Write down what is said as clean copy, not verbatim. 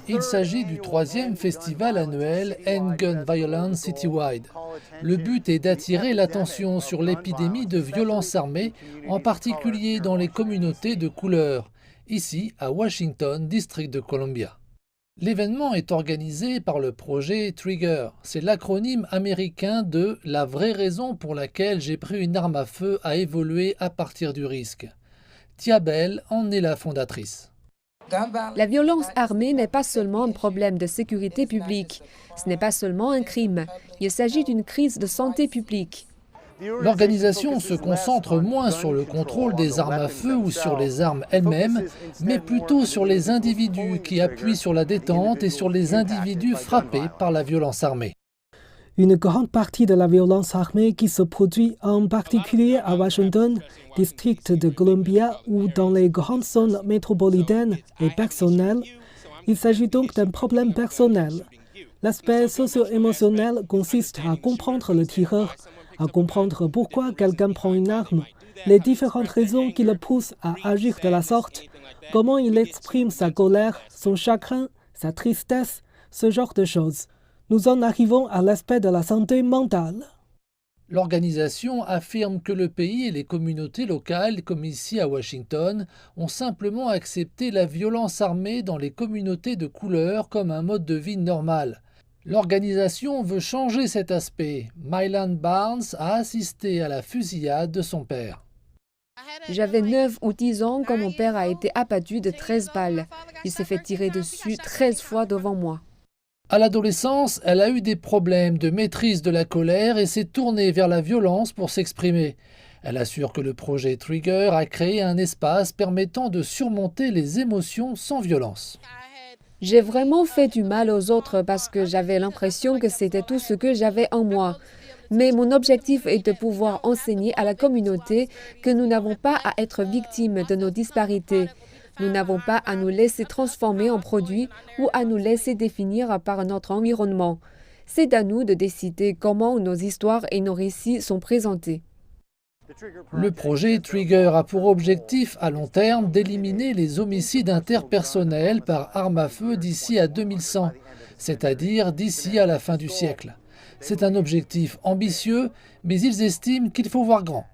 Il s'agit du troisième festival annuel End Gun Violence Citywide. Le but est d'attirer l'attention sur l'épidémie de violence armée, en particulier dans les communautés de couleur, ici à Washington, District de Columbia. L'événement est organisé par le projet Trigger. C'est l'acronyme américain de « La vraie raison pour laquelle j'ai pris une arme à feu a évolué à partir du risque ». Tia Bell en est la fondatrice. La violence armée n'est pas seulement un problème de sécurité publique. Ce n'est pas seulement un crime. Il s'agit d'une crise de santé publique. L'organisation se concentre moins sur le contrôle des armes à feu ou sur les armes elles-mêmes, mais plutôt sur les individus qui appuient sur la détente et sur les individus frappés par la violence armée. Une grande partie de la violence armée qui se produit en particulier à Washington, district de Columbia ou dans les grandes zones métropolitaines est personnelle. Il s'agit donc d'un problème personnel. L'aspect socio-émotionnel consiste à comprendre le tireur, à comprendre pourquoi quelqu'un prend une arme, les différentes raisons qui le poussent à agir de la sorte, comment il exprime sa colère, son chagrin, sa tristesse, ce genre de choses. Nous en arrivons à l'aspect de la santé mentale. L'organisation affirme que le pays et les communautés locales, comme ici à Washington, ont simplement accepté la violence armée dans les communautés de couleur comme un mode de vie normal. L'organisation veut changer cet aspect. Mylan Barnes a assisté à la fusillade de son père. J'avais 9 ou 10 ans quand mon père a été abattu de 13 balles. Il s'est fait tirer dessus 13 fois devant moi. À l'adolescence, elle a eu des problèmes de maîtrise de la colère et s'est tournée vers la violence pour s'exprimer. Elle assure que le projet Trigger a créé un espace permettant de surmonter les émotions sans violence. J'ai vraiment fait du mal aux autres parce que j'avais l'impression que c'était tout ce que j'avais en moi. Mais mon objectif est de pouvoir enseigner à la communauté que nous n'avons pas à être victimes de nos disparités. Nous n'avons pas à nous laisser transformer en produits ou à nous laisser définir par notre environnement. C'est à nous de décider comment nos histoires et nos récits sont présentés. Le projet Trigger a pour objectif à long terme d'éliminer les homicides interpersonnels par arme à feu d'ici à 2100, c'est-à-dire d'ici à la fin du siècle. C'est un objectif ambitieux, mais ils estiment qu'il faut voir grand.